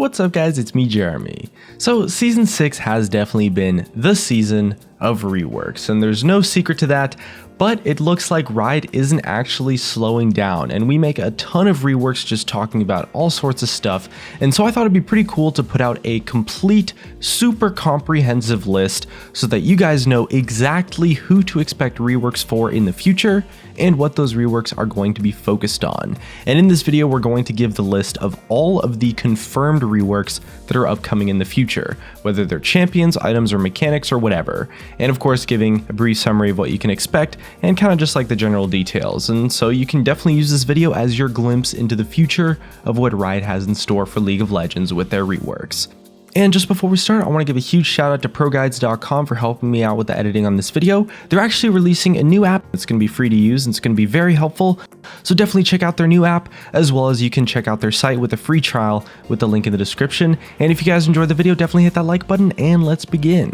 What's up guys, it's me Jeremy. So season 6 has definitely been the season of reworks, and there's no secret to that, but it looks like Riot isn't actually slowing down, and we make a ton of reworks just talking about all sorts of stuff, and so I thought it'd be pretty cool to put out a complete, super comprehensive list so that you guys know exactly who to expect reworks for in the future and what those reworks are going to be focused on. And in this video, we're going to give the list of all of the confirmed reworks that are upcoming in the future, whether they're champions, items, or mechanics, or whatever. And of course, giving a brief summary of what you can expect and kind of just like the general details. And so you can definitely use this video as your glimpse into the future of what Riot has in store for League of Legends with their reworks. And just before we start, I want to give a huge shout out to ProGuides.com for helping me out with the editing on this video. They're actually releasing a new app that's going to be free to use and it's going to be very helpful. So definitely check out their new app, as well as you can check out their site with a free trial with the link in the description. And if you guys enjoyed the video, definitely hit that like button and let's begin.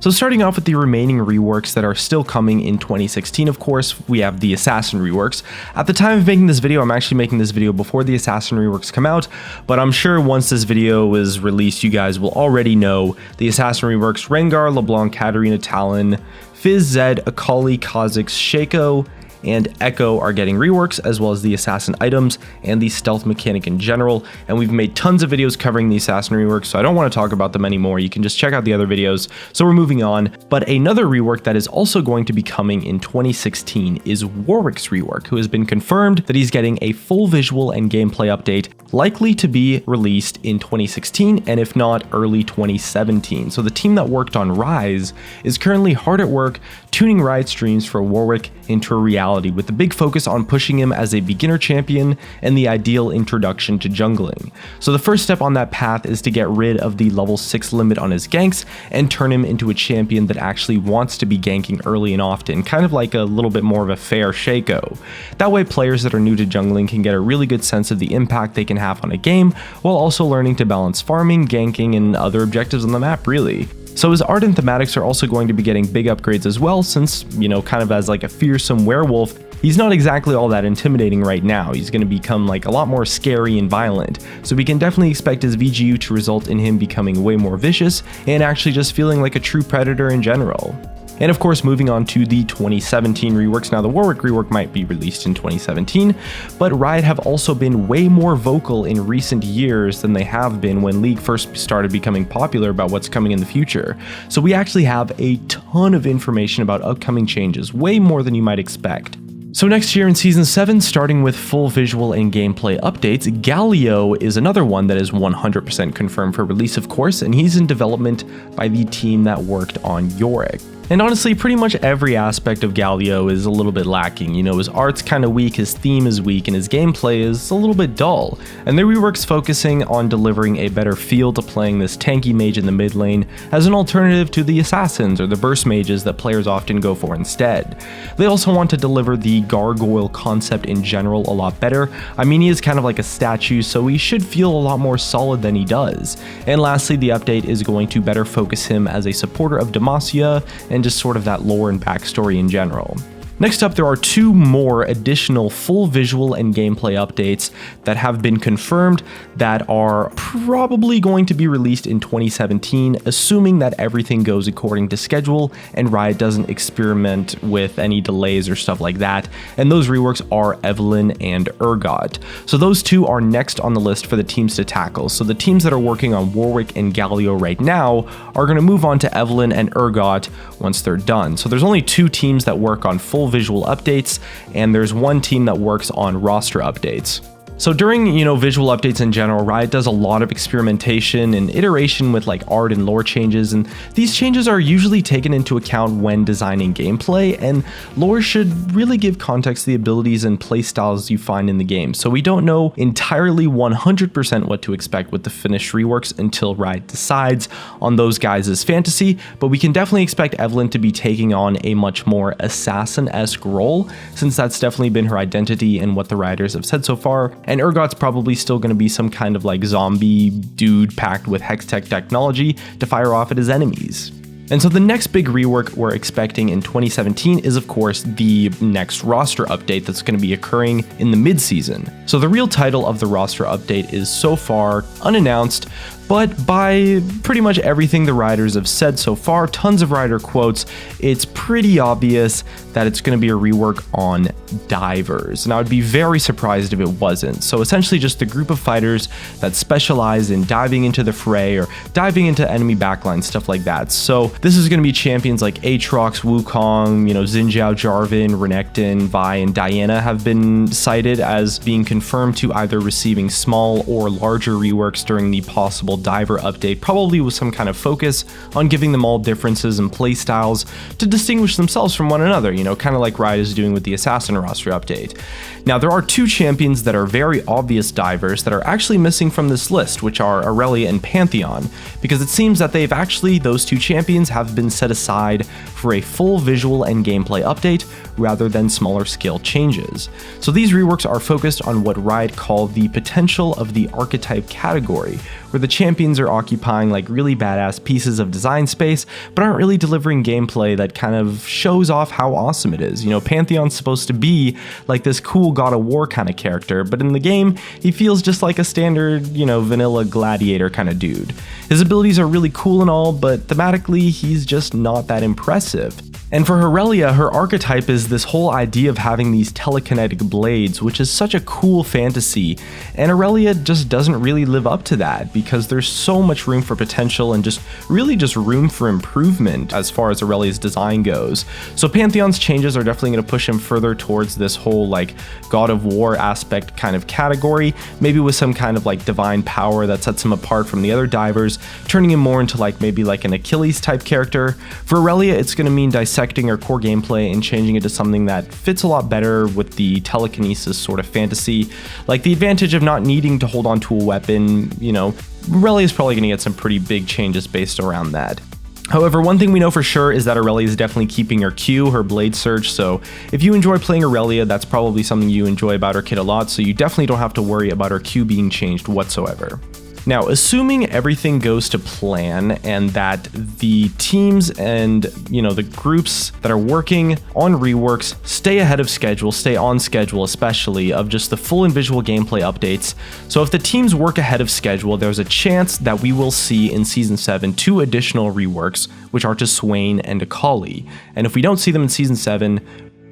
So starting off with the remaining reworks that are still coming in 2016, of course, we have the Assassin reworks. At the time of making this video, I'm actually making this video before the Assassin reworks come out, but I'm sure once this video is released, you guys will already know the Assassin reworks: Rengar, LeBlanc, Katarina, Talon, Fizz, Zed, Akali, Kha'Zix, Shaco, and Echo are getting reworks, as well as the Assassin items and the stealth mechanic in general. And we've made tons of videos covering the Assassin reworks, so I don't want to talk about them anymore. You can just check out the other videos. So we're moving on. But another rework that is also going to be coming in 2016 is Warwick's rework, who has been confirmed that he's getting a full visual and gameplay update, likely to be released in 2016, and if not, early 2017. So the team that worked on Rise is currently hard at work tuning Riot's dreams for Warwick into a reality, with a big focus on pushing him as a beginner champion and the ideal introduction to jungling. So the first step on that path is to get rid of the level 6 limit on his ganks and turn him into a champion that actually wants to be ganking early and often, kind of like a little bit more of a fair Shaco. That way players that are new to jungling can get a really good sense of the impact they can have on a game, while also learning to balance farming, ganking, and other objectives on the map really. So his art and thematics are also going to be getting big upgrades as well, since, you know, kind of as like a fearsome werewolf, he's not exactly all that intimidating right now. He's going to become like a lot more scary and violent. So we can definitely expect his VGU to result in him becoming way more vicious and actually just feeling like a true predator in general. And of course, moving on to the 2017 reworks. Now the Warwick rework might be released in 2017, but Riot have also been way more vocal in recent years than they have been when League first started becoming popular about what's coming in the future. So we actually have a ton of information about upcoming changes, way more than you might expect. So next year in Season 7, starting with full visual and gameplay updates, Galio is another one that is 100% confirmed for release, of course, and he's in development by the team that worked on Yorick. And honestly, pretty much every aspect of Galio is a little bit lacking. You know, his art's kind of weak, his theme is weak, and his gameplay is a little bit dull. And the rework's focusing on delivering a better feel to playing this tanky mage in the mid lane as an alternative to the assassins or the burst mages that players often go for instead. They also want to deliver the gargoyle concept in general a lot better. I mean, he is kind of like a statue, so he should feel a lot more solid than he does. And lastly, the update is going to better focus him as a supporter of Demacia and just sort of that lore and backstory in general. Next up, there are two more additional full visual and gameplay updates that have been confirmed that are probably going to be released in 2017, assuming that everything goes according to schedule and Riot doesn't experiment with any delays or stuff like that. And those reworks are Evelynn and Urgot. So those two are next on the list for the teams to tackle. So the teams that are working on Warwick and Galio right now are going to move on to Evelynn and Urgot once they're done. So there's only two teams that work on full visual updates, and there's one team that works on roster updates. So during, visual updates in general, Riot does a lot of experimentation and iteration with like art and lore changes, and these changes are usually taken into account when designing gameplay, and lore should really give context to the abilities and playstyles you find in the game. So we don't know entirely 100% what to expect with the finished reworks until Riot decides on those guys' fantasy, but we can definitely expect Evelynn to be taking on a much more assassin-esque role, since that's definitely been her identity and what the writers have said so far. And Urgot's probably still going to be some kind of like zombie dude packed with hex tech technology to fire off at his enemies. And so the next big rework we're expecting in 2017 is of course the next roster update that's going to be occurring in the mid-season. So the real title of the roster update is so far unannounced, but by pretty much everything the writers have said so far, tons of writer quotes, it's pretty obvious that it's going to be a rework on divers. And I would be very surprised if it wasn't. So essentially just the group of fighters that specialize in diving into the fray or diving into enemy backlines, stuff like that. So this is going to be champions like Aatrox, Wukong, Xin Zhao, Jarvan, Renekton, Vi, and Diana have been cited as being confirmed to either receiving small or larger reworks during the possible diver update, probably with some kind of focus on giving them all differences in playstyles to distinguish themselves from one another, kind of like Riot is doing with the Assassin roster update. Now, there are two champions that are very obvious divers that are actually missing from this list, which are Irelia and Pantheon, because it seems that those two champions have been set aside for a full visual and gameplay update rather than smaller scale changes. So these reworks are focused on what Riot call the potential of the archetype category, where the champions are occupying like really badass pieces of design space, but aren't really delivering gameplay that kind of shows off how awesome it is. Pantheon's supposed to be like this cool God of War kind of character, but in the game, he feels just like a standard, vanilla gladiator kind of dude. His abilities are really cool and all, but thematically, he's just not that impressive. And for Irelia, her archetype is this whole idea of having these telekinetic blades, which is such a cool fantasy, and Irelia just doesn't really live up to that because there's so much room for potential and just room for improvement as far as Aurelia's design goes. So Pantheon's changes are definitely going to push him further towards this whole like God of War aspect kind of category, maybe with some kind of like divine power that sets him apart from the other divers, turning him more into maybe an Achilles type character. For Irelia, it's going to mean dissecting her core gameplay and changing it to something that fits a lot better with the telekinesis sort of fantasy, like the advantage of not needing to hold on to a weapon. Irelia is probably going to get some pretty big changes based around that. However, one thing we know for sure is that Irelia is definitely keeping her Q, her Blade Surge, so if you enjoy playing Irelia, that's probably something you enjoy about her kit a lot, so you definitely don't have to worry about her Q being changed whatsoever. Now, assuming everything goes to plan and that the teams and, the groups that are working on reworks stay ahead of schedule, stay on schedule especially, of just the full and visual gameplay updates. So if the teams work ahead of schedule, there's a chance that we will see in Season 7 2 additional reworks, which are to Swain and Akali. And if we don't see them in Season 7,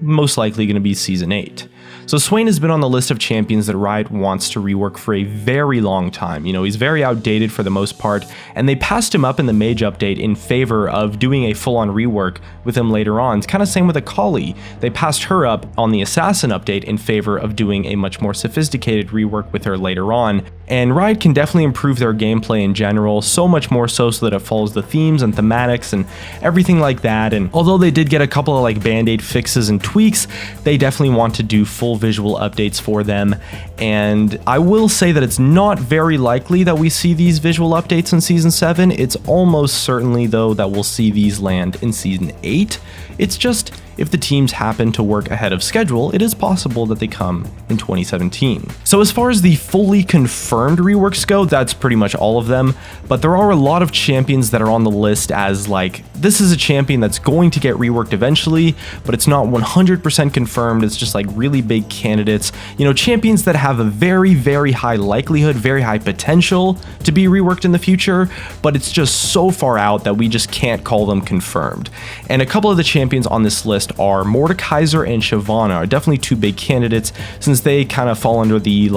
most likely going to be Season 8. So Swain has been on the list of champions that Riot wants to rework for a very long time. He's very outdated for the most part, and they passed him up in the Mage update in favor of doing a full-on rework with him later on. It's kind of same with Akali. They passed her up on the Assassin update in favor of doing a much more sophisticated rework with her later on. And Riot can definitely improve their gameplay in general, so much more so that it follows the themes and thematics and everything like that. And although they did get a couple of band-aid fixes and tweaks, they definitely want to do full visual updates for them. And I will say that it's not very likely that we see these visual updates in Season 7. It's almost certainly, though, that we'll see these land in Season 8. It's just, if the teams happen to work ahead of schedule, it is possible that they come in 2017. So as far as the fully confirmed reworks go, that's pretty much all of them, but there are a lot of champions that are on the list as this is a champion that's going to get reworked eventually, but it's not 100% confirmed. It's just really big candidates, champions that have a very, very high likelihood, very high potential to be reworked in the future, but it's just so far out that we just can't call them confirmed. And a couple of the champions on this list are Mordekaiser and Shyvana, are definitely two big candidates since they kind of fall under the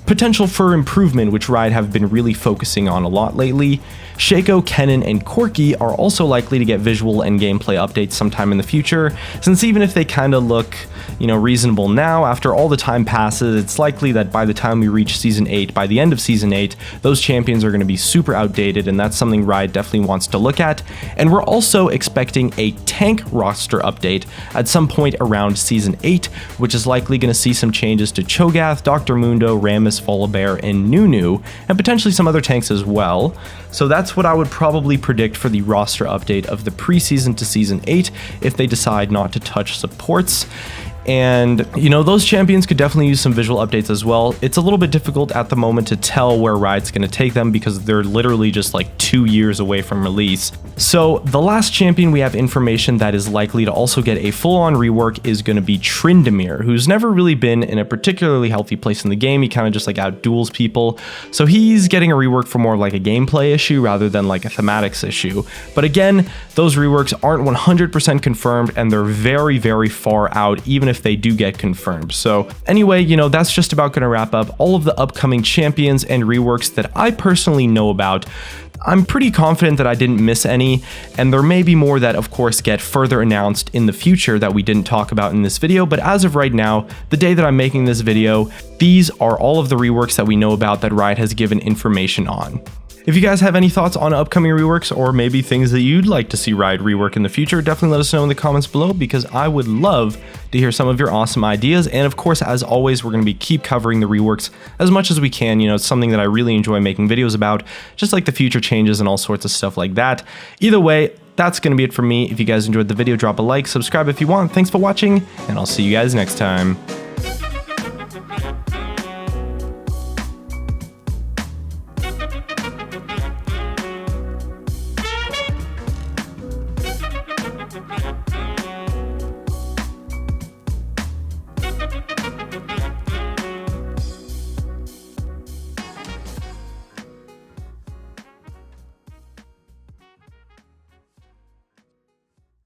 potential for improvement, which Riot have been really focusing on a lot lately. Shaco, Kennen, and Corki are also likely to get visual and gameplay updates sometime in the future, since even if they kind of look, reasonable now, after all the time passes, it's likely that by the time we reach Season 8, by the end of Season 8, those champions are going to be super outdated, and that's something Riot definitely wants to look at. And we're also expecting a tank roster update at some point around Season 8, which is likely going to see some changes to Cho'Gath, Dr. Mundo, Rammus, Volibear, and Nunu, and potentially some other tanks as well. So that's what I would probably predict for the roster update of the preseason to Season 8 if they decide not to touch supports. And, you know, those champions could definitely use some visual updates as well. It's a little bit difficult at the moment to tell where Riot's going to take them because they're literally just like 2 years away from release. So the last champion we have information that is likely to also get a full-on rework is going to be Tryndamere, who's never really been in a particularly healthy place in the game. He kind of just like outduels people. So he's getting a rework for more of like a gameplay issue rather than like a thematics issue. But again, those reworks aren't 100% confirmed and they're very, very far out, even if they do get confirmed. So anyway, you know, that's just about going to wrap up all of the upcoming champions and reworks that I personally know about. I'm pretty confident that I didn't miss any, and there may be more that of course get further announced in the future that we didn't talk about in this video, but as of right now, the day that I'm making this video, these are all of the reworks that we know about that Riot has given information on. If you guys have any thoughts on upcoming reworks or maybe things that you'd like to see Riot rework in the future, definitely let us know in the comments below because I would love to hear some of your awesome ideas. And of course, as always, we're going to keep covering the reworks as much as we can. You know, it's something that I really enjoy making videos about, just like the future changes and all sorts of stuff like that. Either way, that's going to be it from me. If you guys enjoyed the video, drop a like, subscribe if you want. Thanks for watching, and I'll see you guys next time.